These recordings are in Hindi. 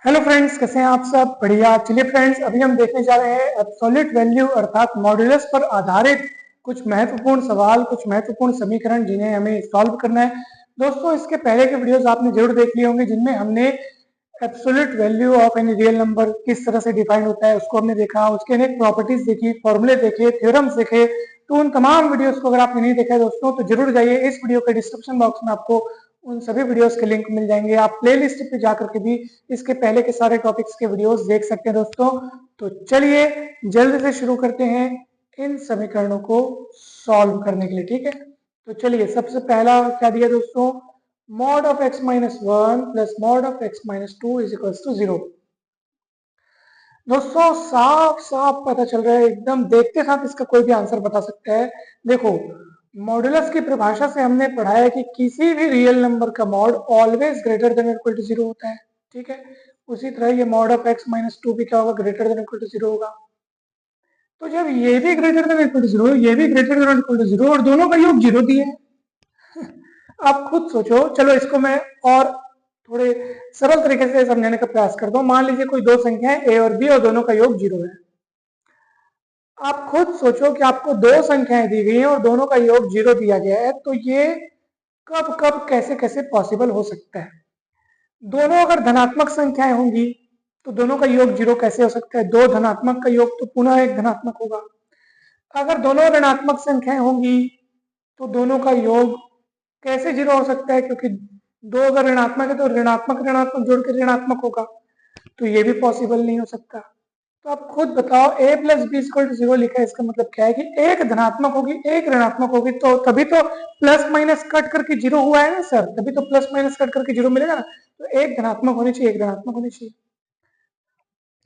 हेलो फ्रेंड्स, कैसे हैं आप सब? बढ़िया। चलिए फ्रेंड्स, अभी हम देखने जा रहे हैं एब्सोल्यूट वैल्यू अर्थात मॉड्यूलस पर आधारित कुछ महत्वपूर्ण सवाल, कुछ महत्वपूर्ण समीकरण जिन्हें हमें सॉल्व करना है। दोस्तों, इसके पहले के वीडियोस आपने जरूर देख लिए होंगे जिनमें हमने absolute value of any real number किस तरह से डिफाइन होता है उसको हमने देखा, उसके अनेक प्रॉपर्टीज देखी, फॉर्मूले देखे, थ्योरम्स देखे। तो उन तमाम वीडियोस को अगर आपने नहीं देखा है दोस्तों तो जरूर जाइए, इस वीडियो के डिस्क्रिप्शन बॉक्स में आपको उन सभी वीडियोस के लिंक मिल जाएंगे। आप प्लेलिस्ट पे जाकर के भी इसके पहले के सारे टॉपिक्स के वीडियोस देख सकते हैं दोस्तों। तो चलिए जल्दी से शुरू करते हैं इन समीकरणों को सॉल्व करने के लिए, ठीक है। तो चलिए, सबसे पहला क्या दिया दोस्तों, mod of x minus 1 plus mod of x minus 2 is equals to 0। दोस्तों, साफ साफ पता चल रहा है, एकदम देखते साथ इसका कोई भी आंसर बता सकता है। देखो, मॉडुलस की परिभाषा से हमने पढ़ा है कि किसी भी रियल नंबर का mod always greater than equal to 0 होता है, ठीक है। उसी तरह ये मॉड ऑफ x माइनस 2 भी क्या होगा, ग्रेटर देन इक्वल टू 0 होगा। तो जब ये भी ग्रेटर देन इक्वल टू 0, ये भी ग्रेटर देन इक्वल टू 0 और दोनों का योग 0 दिए है, आप खुद सोचो। चलो इसको मैं और थोड़े सरल तरीके से समझाने का प्रयास करता हूं। मान लीजिए कोई दो संख्या है a और b और दोनों का योग 0 है। आप खुद सोचो कि आपको दो संख्याएं दी गई हैं और दोनों का योग 0 दिया गया है, तो ये कब कब कैसे कैसे पॉसिबल हो सकता है। दोनों अगर धनात्मक संख्याएं होंगी तो दोनों का योग 0 कैसे हो सकता है? दो धनात्मक का योग तो पुनः एक धनात्मक होगा। अगर दोनों ऋणात्मक संख्याएं होंगी तो दोनों का योग कैसे 0 हो सकता है? क्योंकि दो अगर ऋणात्मक है तो ऋणात्मक ऋणात्मक जोड़ के ऋणात्मक होगा, तो ये भी पॉसिबल नहीं हो सकता। तो आप खुद बताओ, a plus B equal to 0 लिखा है, इसका मतलब क्या है कि एक धनात्मक होगी एक ऋणात्मक होगी, तो तभी तो प्लस माइनस कट करके 0 हुआ है ना सर, तभी तो प्लस माइनस कट करके 0 मिलेगा ना। तो एक धनात्मक होनी चाहिए, एक ऋणात्मक होनी चाहिए।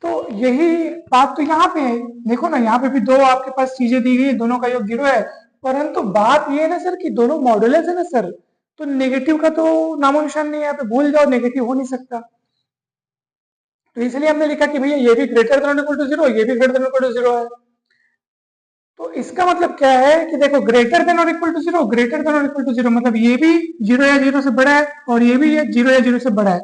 तो यही बात तो यहाँ पे है। देखो ना, यहाँ पे भी दो आपके पास चीजें दी गई, दोनों का योग 0 है, परंतु बात ये है ना सर कि दोनों मॉडुलस है ना सर, तो नेगेटिव का तो नामो निशान नहीं है, यहाँ पे भूल जाओ, नेगेटिव हो नहीं सकता। तो इसलिए हमने लिखा कि भैया ये भी ग्रेटर देन इक्वल टू 0, ये भी ग्रेटर देन इक्वल टू 0 है। तो इसका मतलब क्या है कि देखो, ग्रेटर देन और इक्वल टू 0, ग्रेटर देन और इक्वल टू 0 मतलब ये भी 0 या 0 से बड़ा है और ये भी 0 या 0 से बड़ा है।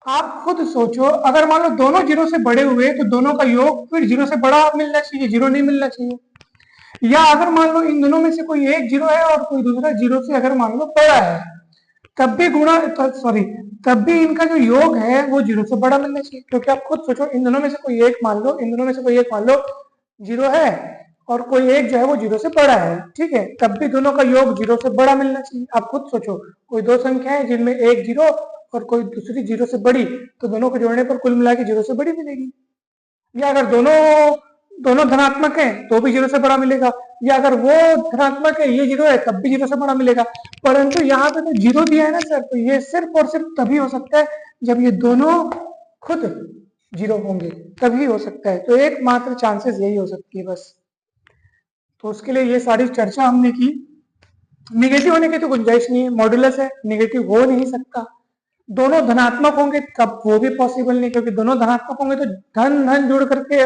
आप खुद सोचो, अगर मान लो दोनों 0 से बड़े हुए तो दोनों का योग फिर 0 से बड़ा मिलना चाहिए, 0 नहीं मिलना चाहिए। या अगर मान लो इन दोनों में से कोई एक 0 है और कोई दूसरा 0 से अगर मान लो बड़ा है, तब भी गुणा सॉरी तब भी इनका जो योग है वो 0 से बड़ा मिलना चाहिए। क्योंकि आप खुद सोचो, इन दोनों में से कोई एक मान लो, इन दोनों में से कोई एक मान लो 0 है और कोई एक जो है वो 0 से बड़ा है, ठीक है, तब भी दोनों का योग 0 से बड़ा मिलना चाहिए। आप खुद सोचो, कोई दो संख्या है जिनमें एक 0 और कोई दूसरी 0 से बड़ी, तो दोनों को जोड़ने पर कुल मिला के 0 से बड़ी मिलेगी। या अगर दोनों दोनों धनात्मक है तो भी 0 से बड़ा मिलेगा, या अगर वो धनात्मक है ये 0 है तब भी 0 से बड़ा मिलेगा। परंतु यहाँ पे तो 0 दिया है ना सर, तो ये सिर्फ और सिर्फ तभी हो सकता है जब ये दोनों खुद 0 होंगे, तभी हो सकता है। तो एकमात्र चांसेस यही हो सकती है बस। तो उसके लिए ये सारी चर्चा हमने की। निगेटिव होने की तो गुंजाइश नहीं है, मॉडुलस है, निगेटिव हो नहीं सकता। दोनों धनात्मक होंगे तब वो भी पॉसिबल नहीं, क्योंकि दोनों धनात्मक होंगे तो धन धन जुड़ करके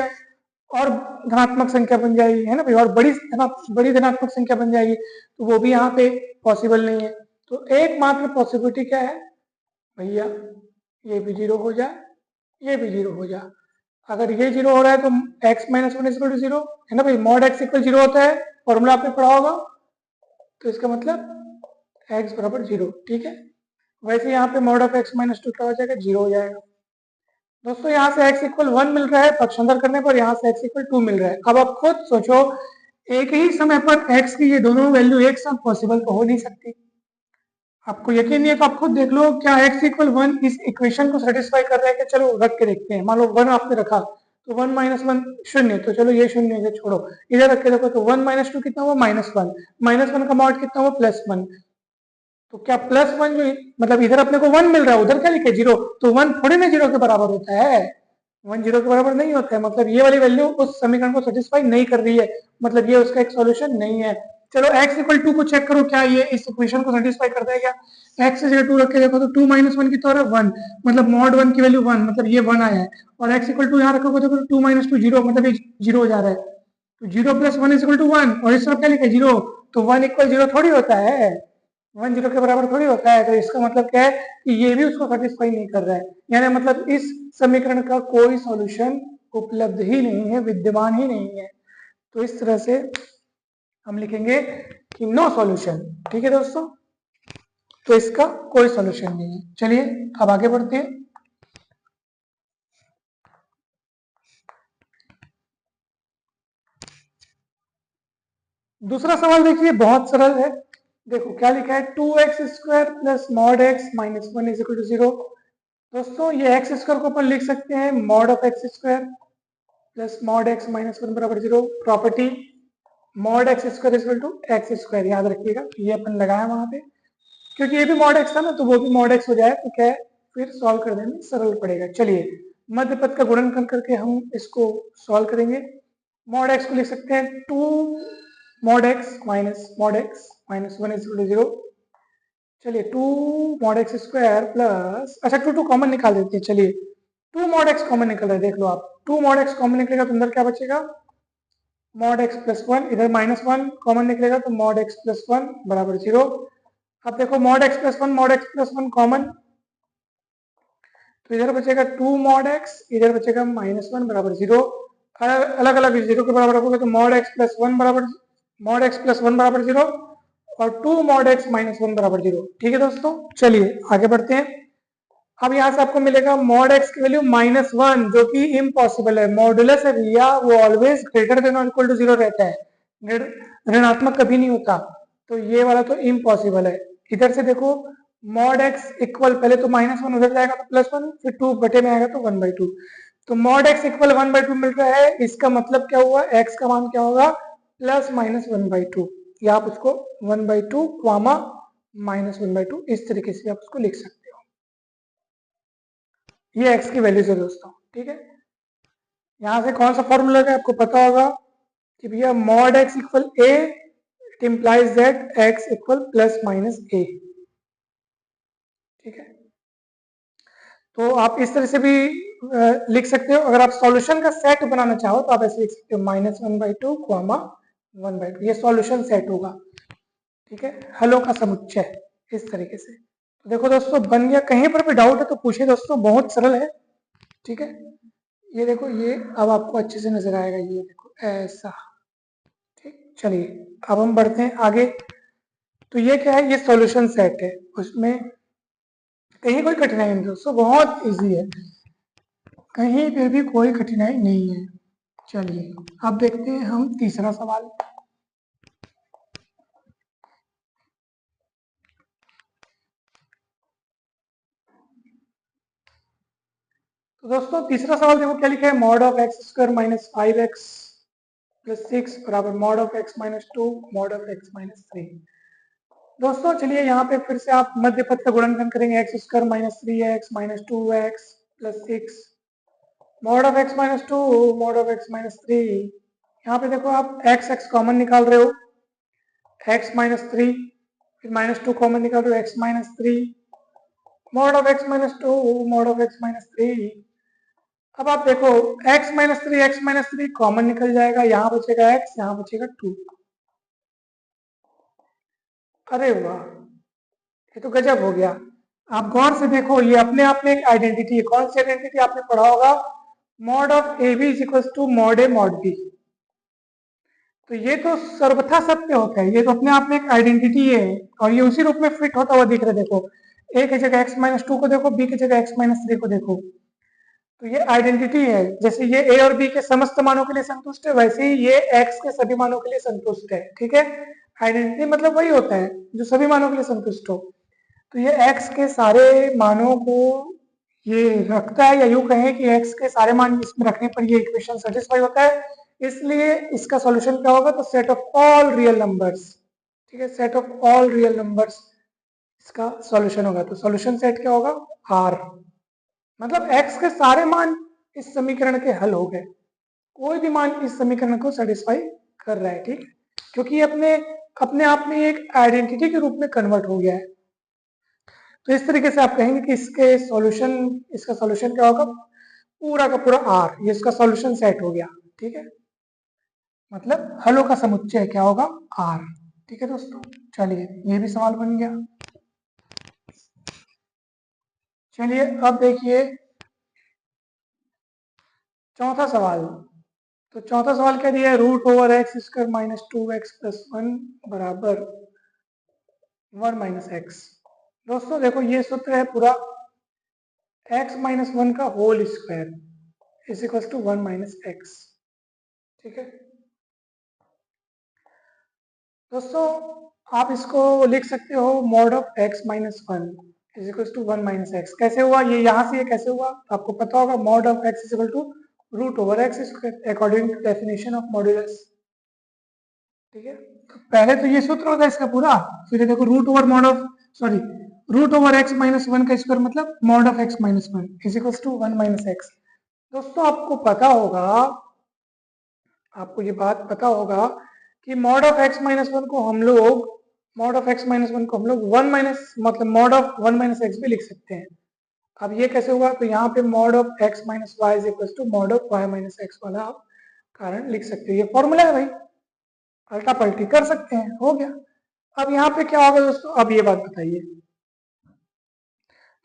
और धनात्मक संख्या बन जाएगी, है ना भाई, और बड़ी धनात्मक संख्या बन जाएगी, तो वो भी यहाँ पे पॉसिबल नहीं है। तो एकमात्र पॉसिबिलिटी क्या है भैया, ये भी 0 हो जाए, ये भी 0 हो जाए। अगर ये 0 हो रहा है तो x माइनस 1 इक्वल टू 0 है ना भाई, मॉड x इक्वल 0 होता है, फॉर्मूला आपने पढ़ा होगा। तो इसका मतलब x बराबर 0, ठीक है। वैसे यहाँ पे मॉड ऑफ x माइनस 2 क्या हो जाएगा, 0 हो जाएगा। दोस्तों, यहाँ से x इक्वल 1 मिल रहा है, पक्षांतर करने पर यहाँ से x इक्वल 2 मिल रहा है। अब आप खुद सोचो, एक ही समय पर x की ये दोनों वैल्यू एक साथ पॉसिबल तो हो नहीं सकती। आपको यकीन नहीं है तो आप खुद देख लो, क्या x इक्वल 1 इस इक्वेशन को सेटिस्फाई कर रहा है? कि चलो रख के देखते हैं। मान लो 1 आपने रखा तो 1 माइनस 1 शून्य, तो चलो ये शून्य है, छोड़ो, इधर रख के देखो तो 1 माइनस 2 कितना हुआ, -1, -1 का मॉड कितना हुआ, +1। तो क्या +1 जो मतलब इधर अपने को 1 मिल रहा है, उधर क्या लिखे 0, तो 1 थोड़ी ना 0 के बराबर होता है, 1 0 के बराबर नहीं होता है। मतलब ये वाली वैल्यू उस समीकरण को सेटिस्फाई नहीं कर रही है, मतलब ये उसका एक सॉल्यूशन नहीं है। चलो x इक्वल 2 को चेक करो, क्या ये इस इक्वेशन को सेटिस्फाई करता है क्या? x से जगह 2 रख के देखो तो 2 माइनस 1 कितना हो रहा है, 1, मतलब मॉड 1 की वैल्यू 1, मतलब ये 1 आया है। और x इक्वल 2 यहाँ रखोगे तो 2 माइनस 2 0, मतलब ये 0 हो जा रहा है। तो 0 प्लस 1 इक्वल टू 1, और इस तरफ क्या लिखा है 0, तो 1 इक्वल 0 थोड़ी होता है। 10 के बराबर थोड़ी होता है, तो इसका मतलब क्या है कि ये भी उसको सेटिस्फाई नहीं कर रहा है, यानी मतलब इस समीकरण का कोई सॉल्यूशन उपलब्ध ही नहीं है, विद्यमान ही नहीं है। तो इस तरह से हम लिखेंगे कि नो सॉल्यूशन। ठीक है दोस्तों, तो इसका कोई सॉल्यूशन नहीं है। चलिए अब आगे बढ़ते हैं। दूसरा सवाल देखिए, बहुत सरल है। देखो क्या लिखा है, 2x² plus mod x minus 1 is equal to 0। दोस्तों ये एक्स स्क्वायर को अपन लिख सकते हैं mod of X square plus mod x minus 1 बराबर 0। Property mod X square is equal to X square, याद रखिएगा ये अपन लगाया वहां पे, क्योंकि ये भी मॉड एक्स था ना, तो वो भी मॉड एक्स हो जाए तो क्या है, फिर सॉल्व करने में सरल पड़ेगा। चलिए मध्य पद का गुणनखंड करके हम इसको सॉल्व करेंगे। मॉड एक्स को लिख सकते हैं 2 mod X minus 1 is equal to 0। चलिए 2 मॉड एक्स स्क्वायर प्लस, अच्छा 2 कॉमन निकाल देते हैं। चलिए 2 मॉड एक्स कॉमन निकल रहा है, देख लो आप, 2 मॉड एक्स कॉमन निकलेगा तो अंदर क्या बचेगा, मॉड एक्स प्लस 1, इधर माइनस 1 कॉमन निकलेगा तो मॉड एक्स प्लस 1 बराबर 0। अब देखो mod x plus 1 mod x plus 1 common, तो इधर बचेगा 2 मॉड एक्स, इधर बचेगा माइनस 1 बराबर 0। अलग अलग 0 के बराबर रखोगे तो मॉड एक्स प्लस 1 बराबर, मॉड एक्स प्लस 1 बराबर 0 और 2 मॉड एक्स माइनस 1 बराबर 0। ठीक है दोस्तों, चलिए आगे बढ़ते हैं। अब यहाँ से आपको मिलेगा मॉड एक्स की वैल्यू -1, जो कि इम्पॉसिबल है, मॉडुलस है भैया, वो ऑलवेज ग्रेटर देन और इक्वल टू 0 रहता है, ऋणात्मक कभी नहीं होता, तो ये वाला तो इम्पॉसिबल है। इधर से देखो मॉड एक्स इक्वल, पहले तो -1 उधर जाएगा तो +1, फिर 2 बटे में आएगा तो 1/2, तो मॉड एक्स इक्वल 1/2 मिल रहा है, इसका मतलब क्या हुआ, एक्स का मान क्या होगा, ±1/2, या आप उसको 1/2 कॉमा -1/2 इस तरीके से आप उसको लिख सकते हो। ये x की वैल्यूज है दोस्तों। ठीक है, यहां से कौन सा फॉर्मूला है आपको पता होगा कि भैया mod x equal a, it implies that x equal plus minus a। ठीक है, तो आप इस तरह से भी लिख सकते हो। अगर आप सॉल्यूशन का सेट बनाना चाहो तो आप ऐसे लिख सकते हो -1/2 कॉमा 1/2, ये सॉल्यूशन सेट होगा। ठीक है, हलों का समुच्चय इस तरीके से। तो देखो दोस्तों बन गया, कहीं पर भी डाउट है तो पूछिए दोस्तों, बहुत सरल है। ठीक है, ये देखो, ये अब आपको अच्छे से नजर आएगा, ये देखो ऐसा। ठीक, चलिए अब हम बढ़ते हैं आगे। तो ये क्या है, ये सॉल्यूशन सेट है, उसमें कहीं कोई कठिनाई नहीं दोस्तों, बहुत इजी है, कहीं पे भी कोई कठिनाई नहीं है। चलिए अब देखते हैं हम तीसरा सवाल। तो दोस्तों तीसरा सवाल देखो क्या लिखा है, mod of X square minus 5x plus 6 बराबर mod of x minus 2 mod of x minus 3। दोस्तों चलिए यहाँ पे फिर से आप मध्य पद का गुणनखंड करेंगे, x square minus 3x minus 2x plus 6 mod of x minus 2 mod of x minus 3। यहाँ पे देखो आप एक्स एक्स कॉमन निकाल रहे हो, एक्स माइनस 3, फिर -2 कॉमन निकाल रहे हो, x minus 3 mod of x minus 2 mod of x minus 3। अब आप देखो एक्स माइनस थ्री कॉमन निकल जाएगा, यहाँ बचेगा एक्स, यहाँ बचेगा 2। अरे वाह, ये तो गजब हो गया। आप गौर से देखो, ये अपने आप में एक आइडेंटिटी है। कौन सी आइडेंटिटी आपने पढ़ा होगा, mod of A B is equal to mod A mod B. तो ये तो सर्वथा सत्य होता है, ये तो अपने आप में एक आइडेंटिटी है, और ये उसी रूप में फिट होता हुआ दिख रहा है। देखो ए की जगह एक्स माइनस 2 को देखो, बी की जगह एक्स माइनस 3 को देखो, तो ये आइडेंटिटी है। जैसे ये ए और बी के समस्त मानों के लिए संतुष्ट है, वैसे ही ये एक्स के सभी मानों के लिए संतुष्ट है। ठीक है, आइडेंटिटी मतलब वही होता है जो सभी मानों के लिए संतुष्ट हो। तो ये x के सारे मानों को ये रखता है, या यूं कहें कि x के सारे मान इसमें रखने पर ये इक्वेशन सेटिस्फाई होता है, इसलिए इसका सॉल्यूशन क्या होगा, तो set of all real numbers. ठीक है, set of all real numbers इसका सॉल्यूशन होगा। तो सॉल्यूशन सेट क्या होगा, R, मतलब x के सारे मान इस समीकरण के हल हो गए, कोई भी मान इस समीकरण को सेटिस्फाई कर रहा है। ठीक, क्योंकि ये अपने अपने आप में एक आइडेंटिटी के रूप में कन्वर्ट हो गया है। तो इस तरीके से आप कहेंगे कि इसका सॉल्यूशन क्या होगा, पूरा का पूरा आर, ये इसका सॉल्यूशन सेट हो गया। ठीक है, मतलब हलों का समुच्चय क्या होगा, आर। ठीक है दोस्तों, चलिए ये भी सवाल बन गया। चलिए अब देखिए चौथा सवाल। तो चौथा सवाल क्या दिया है, root over X square minus 2x plus 1 बराबर 1 माइनस एक्स। दोस्तों देखो ये सूत्र है पूरा, x माइनस 1 का whole square is equal to 1 minus X. ठीक है दोस्तों, आप इसको लिख सकते हो mod of x minus 1 is equal to 1 minus X. कैसे हुआ ये, यहाँ से ये कैसे हुआ आपको पता होगा, mod of x is equal to root over X square according to definition of modulus. ठीक है, तो पहले तो ये सूत्र होता है इसका पूरा, फिर देखो root over mod of, sorry, root over X minus 1 का स्क्वायर मतलब mod of x minus 1 is equal to 1 minus X. दोस्तों आपको पता होगा, आपको ये बात पता होगा कि मॉड ऑफ x माइनस 1 को हम लोग, मॉड ऑफ x माइनस 1 को हम लोग 1 माइनस मतलब मॉड ऑफ 1 माइनस एक्स भी लिख सकते हैं। अब ये कैसे होगा, तो यहाँ पे mod of x minus Y is equal to mod of y minus X वाला आप कारण लिख सकते हो। ये फॉर्मूला है भाई, अल्टा पल्टी कर सकते हैं, हो गया। अब यहाँ पे क्या होगा दोस्तों, अब ये बात बताइए,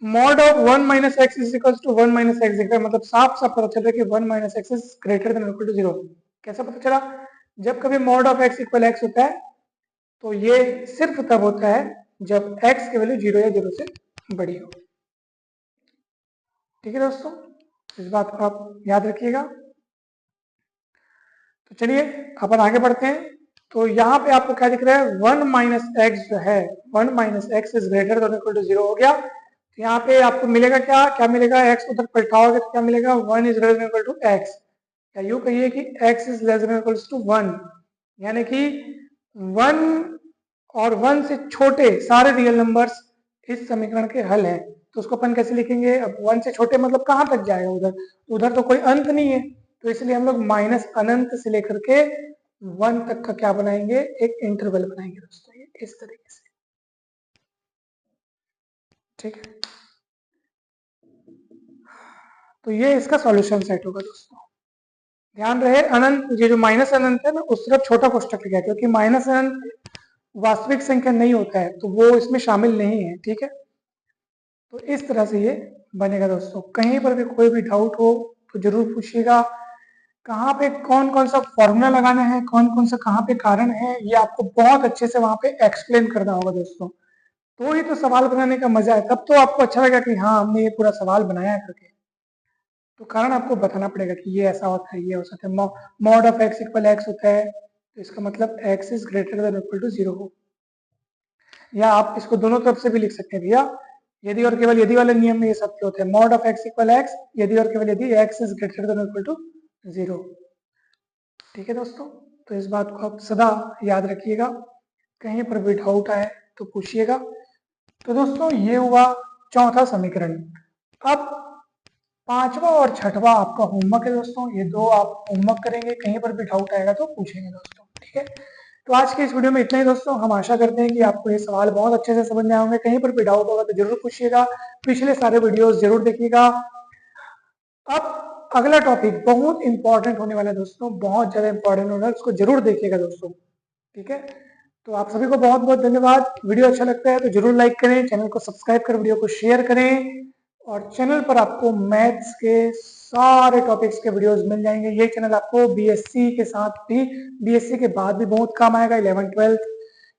mod of 1 minus X is equal to 1 minus X दिख रहा है, मतलब साफ साफ पता चल रहा है कि 1 minus X is greater than equal to 0। कैसा पता चला, जब कभी mod of X equal X होता है तो ये सिर्फ तब होता है जब x की वैल्यू 0 या 0 से बड़ी हो। ठीक है दोस्तों, इस बात को आप याद रखिएगा। तो चलिए अपन आगे बढ़ते हैं। तो यहाँ पे आपको क्या दिख रहा है, 1 माइनस एक्स जो है, 1 minus X is greater than equal to 0 हो गया। तो यहाँ पे आपको मिलेगा क्या, क्या मिलेगा, x उधर पलटाओगे तो क्या मिलेगा, 1 is greater than equal to X, या यूं कहिए कि x is less than equal to 1, यानी कि 1 और 1 से छोटे सारे रियल नंबर्स इस समीकरण के हल हैं। तो उसको अपन कैसे लिखेंगे, अब 1 से छोटे मतलब कहाँ तक जाएगा उधर, तो उधर तो कोई अंत नहीं है, तो इसलिए हम लोग माइनस अनंत से लेकर के 1 तक का क्या बनाएंगे, एक इंटरवल बनाएंगे दोस्तों, ये इस तरीके से। ठीक है, तो ये इसका सॉल्यूशन सेट होगा दोस्तों। ध्यान रहे अनंत, ये जो माइनस अनंत है ना उस तरफ छोटा कोष्टक लिखा है, क्योंकि माइनस अनंत वास्तविक संख्या नहीं होता है तो वो इसमें शामिल नहीं है। ठीक है, तो इस तरह से ये बनेगा दोस्तों। कहीं पर भी कोई भी डाउट हो तो जरूर पूछिएगा, कहाँ पे कौन कौन सा फॉर्मूला लगाना है, कौन कौन सा कहाँ पे कारण है, ये आपको बहुत अच्छे से वहां पे एक्सप्लेन करना होगा दोस्तों। तो ही तो सवाल बनाने का मजा है, तब तो आपको अच्छा लगेगा कि हाँ हमने ये पूरा सवाल बनाया है करके। तो कारण आपको बताना पड़ेगा कि ये ऐसा होता है, ये हो सकता है, mod of X equal X होता है तो इसका मतलब X is greater than equal to 0 हो। या आप इसको दोनों तरफ से भी लिख सकते हैं भैया, यदि और केवल यदि वाले नियम में ये सत्य होते हैं, mod of X equal X, यदि और केवल यदि X is greater than equal to 0। ठीक है दोस्तों, तो इस बात को आप सदा याद रखिएगा, कहीं पर भी डाउट आए तो पूछिएगा। तो दोस्तों ये हुआ चौथा समीकरण। अब पांचवा और छठवा आपका होमवर्क है दोस्तों, ये दो आप होमवर्क करेंगे, कहीं पर भी डाउट आएगा तो पूछेंगे दोस्तों। ठीक है, तो आज के इस वीडियो में इतना ही दोस्तों। हम आशा करते हैं कि आपको ये सवाल बहुत अच्छे से समझ में आएंगे, कहीं पर भी डाउट होगा तो जरूर पूछिएगा, पिछले सारे वीडियोस जरूर देखिएगा। अब अगला टॉपिक बहुत इंपॉर्टेंट होने वाला है दोस्तों, बहुत ज्यादा इंपॉर्टेंट होने वाला है, उसको जरूर देखिएगा दोस्तों। ठीक है, तो आप सभी को बहुत बहुत धन्यवाद। वीडियो अच्छा लगता है तो जरूर लाइक करें, चैनल को सब्सक्राइब कर वीडियो को शेयर करें, और चैनल पर आपको मैथ्स के सारे टॉपिक्स के वीडियोस मिल जाएंगे। ये चैनल आपको बीएससी के साथ भी, बीएससी के बाद भी बहुत काम आएगा, 11th 12th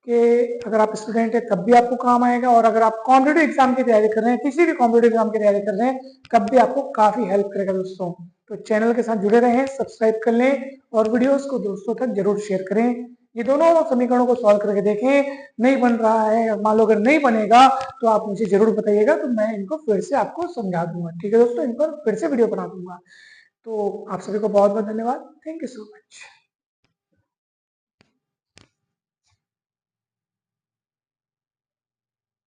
के अगर आप स्टूडेंट है तब भी आपको काम आएगा, और अगर आप कॉम्पिटेटिव एग्जाम की तैयारी कर रहे हैं, किसी भी कॉम्पिटेटिव एग्जाम की तैयारी कर रहे हैं तब भी आपको काफी हेल्प करेगा दोस्तों। तो चैनल के साथ जुड़े रहें, सब्सक्राइब कर लें और वीडियोस को दोस्तों तक जरूर शेयर करें। ये दोनों समीकरणों को सॉल्व करके देखें, नहीं बन रहा है, मान लो अगर नहीं बनेगा तो आप मुझे जरूर बताइएगा, तो मैं इनको फिर से आपको समझा दूंगा। ठीक है दोस्तों, इन पर फिर से वीडियो बना दूंगा। तो आप सभी को बहुत बहुत धन्यवाद, थैंक यू सो मच।